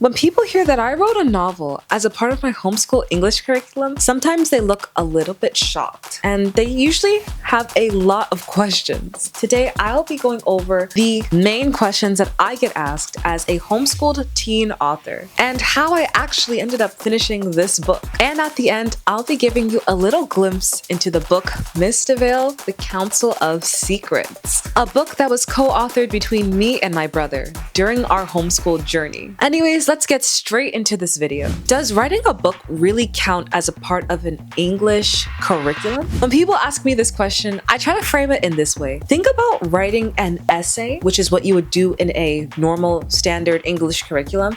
When people hear that I wrote a novel as a part of my homeschool English curriculum, sometimes they look a little bit shocked, and they usually have a lot of questions. Today, I'll be going over the main questions that I get asked as a homeschooled teen author, and how I actually ended up finishing this book. And at the end, I'll be giving you a little glimpse into the book Mystivale, The Council of Secrets, a book that was co-authored between me and my brother during our homeschool journey. Anyways, let's get straight into this video. Does writing a book really count as a part of an English curriculum? When people ask me this question, I try to frame it in this way. Think about writing an essay, which is what you would do in a normal standard English curriculum,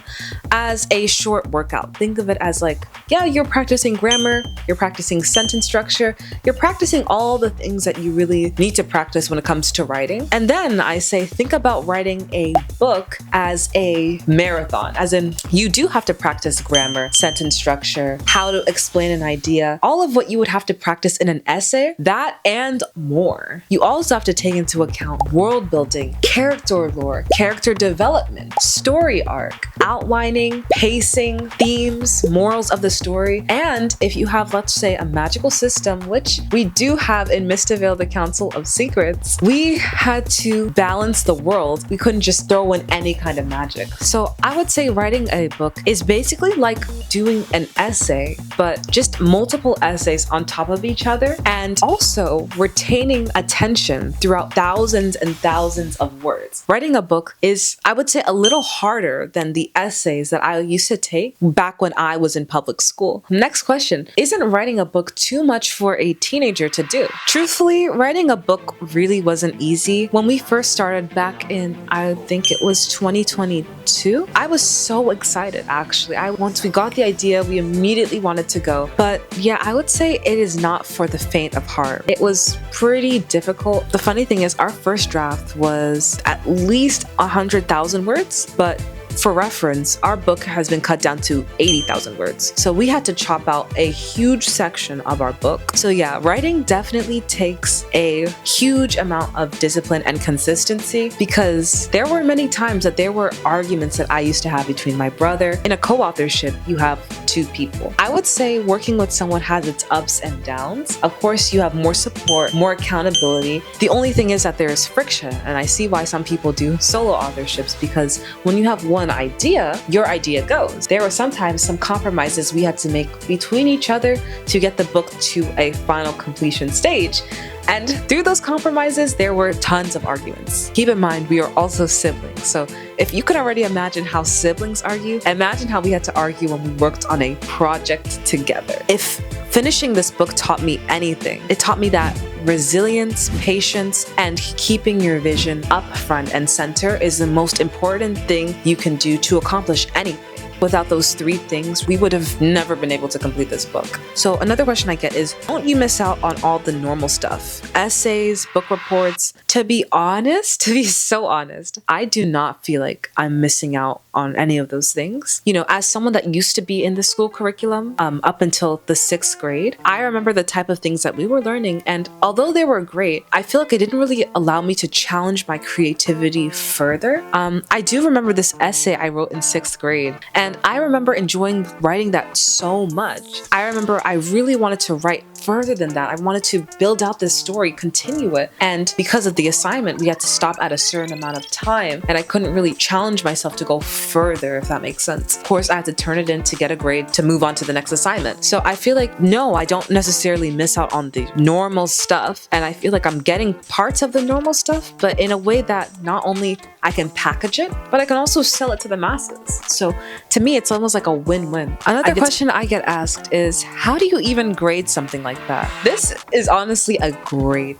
as a short workout. Think of it as like, yeah, you're practicing grammar, you're practicing sentence structure, you're practicing all the things that you really need to practice when it comes to writing. And then I say, think about writing a book as a marathon, as in you do have to practice grammar, sentence structure, how to explain an idea, all of what you would have to practice in an essay, that and more. You also have to take into account world building, character lore, character development, story arc, outlining, pacing, themes, morals of the story, and if you have, let's say, a magical system, which we do have in Mystivale, The Council of Secrets, we had to balance the world. We couldn't just throw in any kind of magic. So I would say writing a book is basically like doing an essay, but just multiple essays on top of each other, and also retaining attention throughout thousands and thousands of words. Writing a book is, I would say, a little harder than the essays that I used to take back when I was in public school. Next question, isn't writing a book too much for a teenager to do? Truthfully, writing a book really wasn't easy. When we first started back in, I think it was 2022, I was so excited actually. Once we got the idea, we immediately wanted to go. But yeah, I would say it is not for the faint of heart. It was pretty difficult. The funny thing is our first draft was at least 100,000 words, but for reference, our book has been cut down to 80,000 words. So we had to chop out a huge section of our book. So yeah, writing definitely takes a huge amount of discipline and consistency, because there were many times that there were arguments that I used to have between my brother. In a co-authorship, you have two people. I would say working with someone has its ups and downs. Of course, you have more support, more accountability. The only thing is that there is friction, and I see why some people do solo authorships, because when you have one idea, your idea goes. There were sometimes some compromises we had to make between each other to get the book to a final completion stage. And through those compromises, there were tons of arguments. Keep in mind, we are also siblings. So if you can already imagine how siblings argue, imagine how we had to argue when we worked on a project together. If finishing this book taught me anything, it taught me that resilience, patience, and keeping your vision up front and center is the most important thing you can do to accomplish anything. Without those three things, we would have never been able to complete this book. So another question I get is, don't you miss out on all the normal stuff? Essays, book reports. To be honest, to be so honest, I do not feel like I'm missing out on any of those things. You know, as someone that used to be in the school curriculum up until the 6th grade, I remember the type of things that we were learning, and although they were great, I feel like it didn't really allow me to challenge my creativity further. I do remember this essay I wrote in 6th grade, and I remember enjoying writing that so much. I remember I really wanted to write further than that. I wanted to build out this story, continue it. And because of the assignment, we had to stop at a certain amount of time, and I couldn't really challenge myself to go further, if that makes sense. Of course, I had to turn it in to get a grade to move on to the next assignment. So I feel like, no, I don't necessarily miss out on the normal stuff. And I feel like I'm getting parts of the normal stuff, but in a way that not only I can package it, but I can also sell it to the masses. So to me, it's almost like a win-win. Another question I get asked is, how do you even grade something like that? This is honestly a great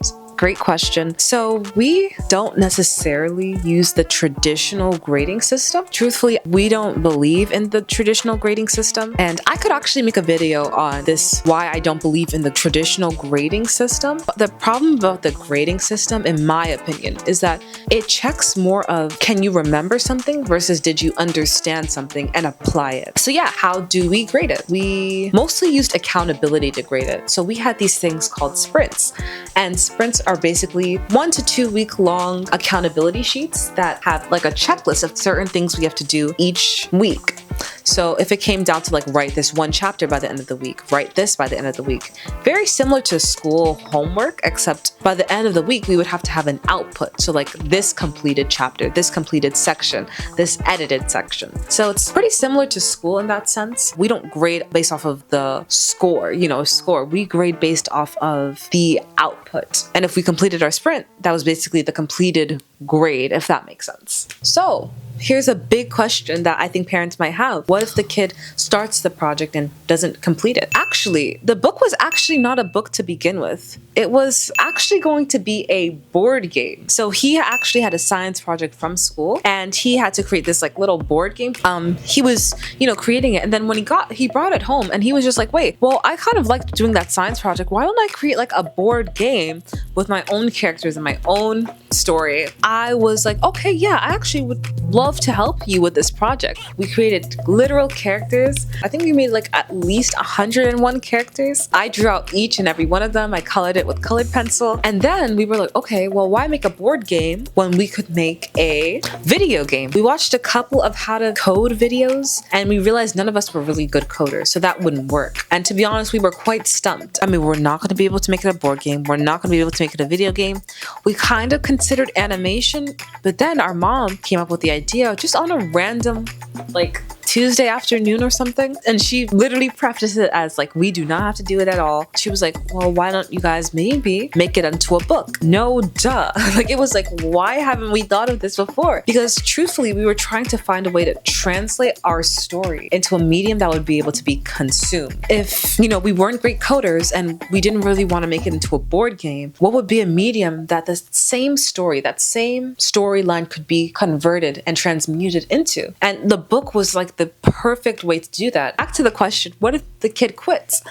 question. So we don't necessarily use the traditional grading system. Truthfully, we don't believe in the traditional grading system. And I could actually make a video on this, why I don't believe in the traditional grading system. But the problem about the grading system, in my opinion, is that it checks more of, can you remember something versus did you understand something and apply it? So yeah, how do we grade it? We mostly used accountability to grade it. So we had these things called sprints, and sprints are basically 1 to 2 week long accountability sheets that have like a checklist of certain things we have to do each week. So if it came down to like write this one chapter by the end of the week, write this by the end of the week, very similar to school homework, except by the end of the week, we would have to have an output. So like this completed chapter, this completed section, this edited section. So it's pretty similar to school in that sense. We don't grade based off of the score, score. We grade based off of the output. And if we completed our sprint, that was basically the completed grade, if that makes sense. So here's a big question that I think parents might have. What if the kid starts the project and doesn't complete it? Actually, the book was actually not a book to begin with. It was actually going to be a board game. So he actually had a science project from school and he had to create this like little board game. He was, creating it. And then when he brought it home and he was just like, wait, well, I kind of liked doing that science project. Why don't I create like a board game with my own characters and my own story? I was like, okay, yeah, I actually would love to help you with this project. We created literal characters. I think we made like at least 101 characters. I drew out each and every one of them. I colored it with colored pencil. And then we were like, okay, well, why make a board game when we could make a video game? We watched a couple of how to code videos and we realized none of us were really good coders, so that wouldn't work. And to be honest, we were quite stumped. I mean, we're not going to be able to make it a board game. We're not going to be able to make it a video game. We kind of considered animation, but then our mom came up with the idea just on a random like Tuesday afternoon or something, and she literally prefaced it as like, we do not have to do it at all. She was like, well, why don't you guys maybe make it into a book? No, duh. Like, it was like, why haven't we thought of this before? Because truthfully, we were trying to find a way to translate our story into a medium that would be able to be consumed. If we weren't great coders and we didn't really want to make it into a board game, what would be a medium that the same story, that same storyline could be converted and transmuted into? And the book was like the perfect way to do that. Back to the question, what if the kid quits?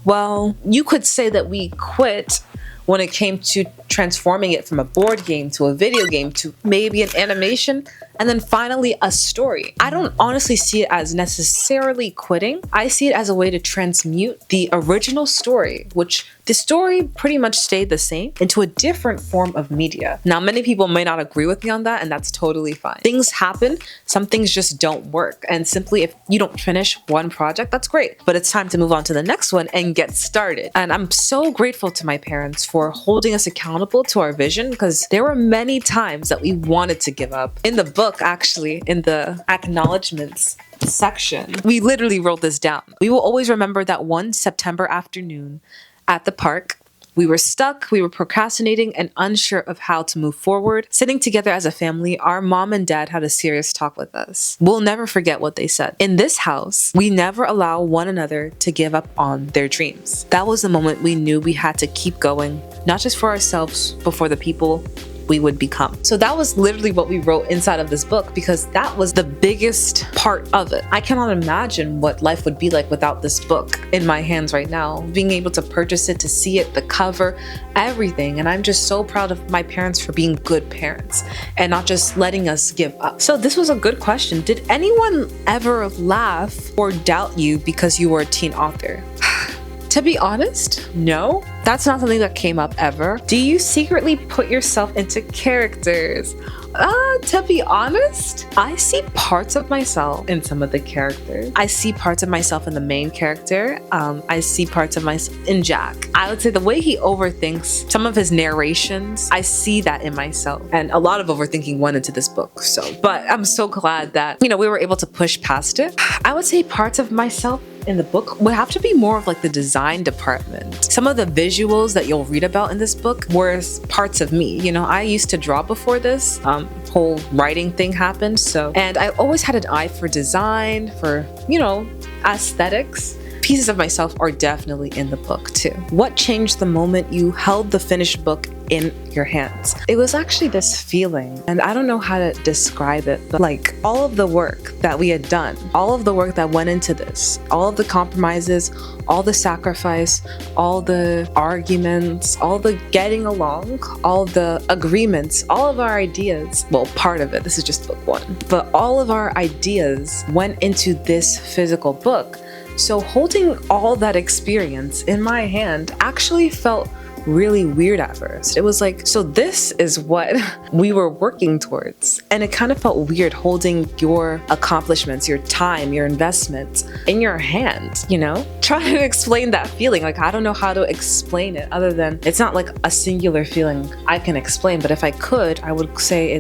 Well, you could say that we quit when it came to transforming it from a board game to a video game to maybe an animation and then finally a story. I don't honestly see it as necessarily quitting. I see it as a way to transmute the original story, which the story pretty much stayed the same, into a different form of media. Now, many people may not agree with me on that, and that's totally fine. Things happen, some things just don't work. And simply, if you don't finish one project, that's great. But it's time to move on to the next one and get started. And I'm so grateful to my parents for holding us accountable to our vision, because there were many times that we wanted to give up. In the book, actually, in the acknowledgements section, we literally wrote this down. We will always remember that one September afternoon at the park. We were stuck, we were procrastinating and unsure of how to move forward. Sitting together as a family, our mom and dad had a serious talk with us. We'll never forget what they said. In this house, we never allow one another to give up on their dreams. That was the moment we knew we had to keep going, not just for ourselves, but for the people we would become. So that was literally what we wrote inside of this book, because that was the biggest part of it. I cannot imagine what life would be like without this book in my hands right now, being able to purchase it, to see it, the cover, everything. And I'm just so proud of my parents for being good parents and not just letting us give up. So this was a good question. Did anyone ever laugh or doubt you because you were a teen author? To be honest, no. That's not something that came up ever. Do you secretly put yourself into characters? To be honest, I see parts of myself in some of the characters. I see parts of myself in the main character. I see parts of myself in Jack. I would say the way he overthinks some of his narrations, I see that in myself. And a lot of overthinking went into this book. But I'm so glad that, we were able to push past it. I would say parts of myself in the book would have to be more of like the design department. Some of the visuals that you'll read about in this book were parts of me. I used to draw before this whole writing thing happened. And I always had an eye for design, for, aesthetics. Pieces of myself are definitely in the book too. What changed the moment you held the finished book in your hands? It was actually this feeling, and I don't know how to describe it, but like all of the work that we had done, all of the work that went into this, all of the compromises, all the sacrifice, all the arguments, all the getting along, all the agreements, all of our ideas, well, part of it, this is just book one, but all of our ideas went into this physical book. So holding all that experience in my hand actually felt really weird at first. It was like, so this is what we were working towards. And it kind of felt weird holding your accomplishments, your time, your investments in your hands, you know? Trying to explain that feeling, like I don't know how to explain it other than it's not like a singular feeling I can explain, but if I could, I would say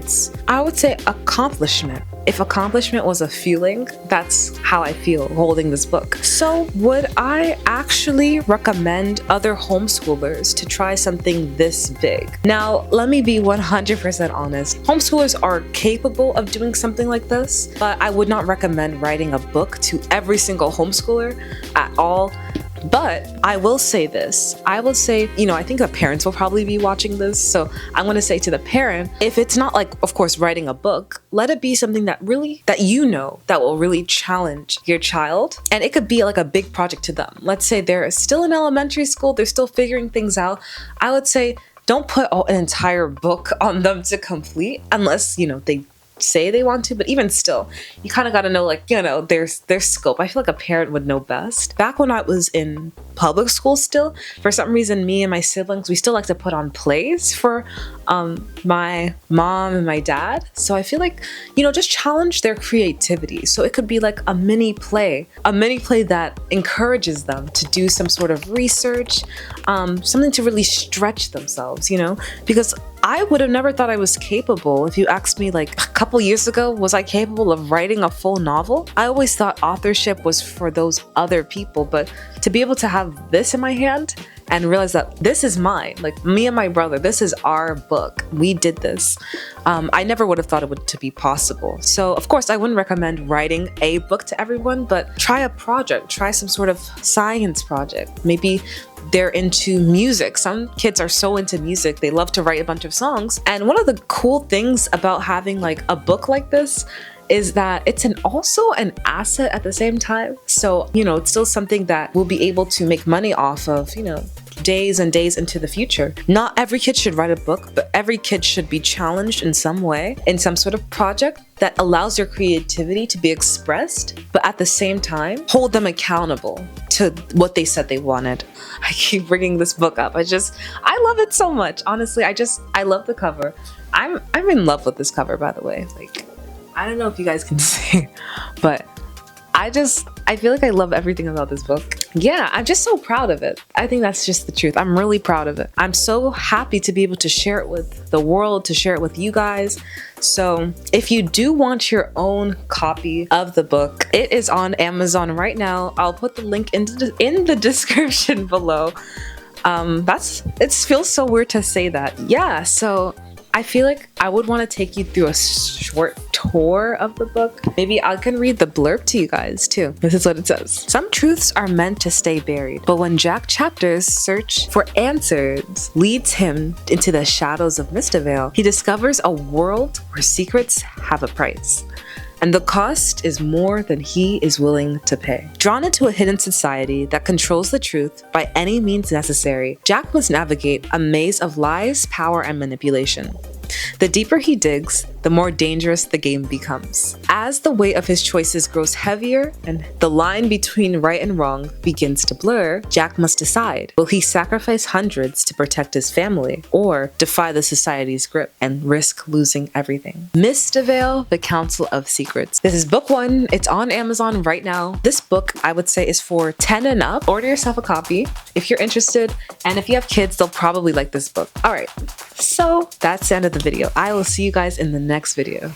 accomplishment. If accomplishment was a feeling, that's how I feel holding this book. So would I actually recommend other homeschoolers to try something this big? Now, let me be 100% honest. Homeschoolers are capable of doing something like this, but I would not recommend writing a book to every single homeschooler at all. But I will say this. I will say, you know, I think the parents will probably be watching this. So I'm going to say to the parent, if it's not like, of course, writing a book, let it be something that you know, that will really challenge your child. And it could be like a big project to them. Let's say they're still in elementary school. They're still figuring things out. I would say don't put an entire book on them to complete unless, you know, they say they want to, but even still, you kind of got to know, like, you know, their scope. I feel like a parent would know best. Back when I was in public school still, for some reason, me and my siblings, we still like to put on plays for my mom and my dad. So I feel like, you know, just challenge their creativity. So it could be like a mini play that encourages them to do some sort of research, something to really stretch themselves, you know, because I would have never thought I was capable. If you asked me like a couple years ago, was I capable of writing a full novel? I always thought authorship was for those other people, but to be able to have this in my hand and realize that this is mine, like me and my brother, this is our book. We did this. I never would have thought it would to be possible. So of course I wouldn't recommend writing a book to everyone, but try a project, try some sort of science project. Maybe they're into music. Some kids are so into music, they love to write a bunch of songs. And one of the cool things about having like a book like this is that it's also an asset at the same time. So, you know, it's still something that we'll be able to make money off of, you know, days and days into the future. Not every kid should write a book, but every kid should be challenged in some way, in some sort of project that allows their creativity to be expressed, but at the same time, hold them accountable to what they said they wanted. I keep bringing this book up. I love it so much. Honestly, I love the cover. I'm in love with this cover, by the way. Like, I don't know if you guys can see, but I feel like I love everything about this book. Yeah, I'm just so proud of it. I think that's just the truth. I'm really proud of it. I'm so happy to be able to share it with the world, to share it with you guys. So if you do want your own copy of the book, it is on Amazon right now. I'll put the link in the description below. It feels so weird to say that. Yeah, so I feel like I would want to take you through a short tour of the book. Maybe I can read the blurb to you guys too. This is what it says. Some truths are meant to stay buried, but when Jack Chapter's search for answers leads him into the shadows of Mystivale, he discovers a world where secrets have a price. And the cost is more than he is willing to pay. Drawn into a hidden society that controls the truth by any means necessary, Jack must navigate a maze of lies, power, and manipulation. The deeper he digs, the more dangerous the game becomes. As the weight of his choices grows heavier and the line between right and wrong begins to blur, Jack must decide. Will he sacrifice hundreds to protect his family, or defy the society's grip and risk losing everything? Mystivale, the Council of Secrets. This is book 1. It's on Amazon right now. This book, I would say, is for 10 and up. Order yourself a copy if you're interested. And if you have kids, they'll probably like this book. All right, so that's the end of the video. I will see you guys in the next video.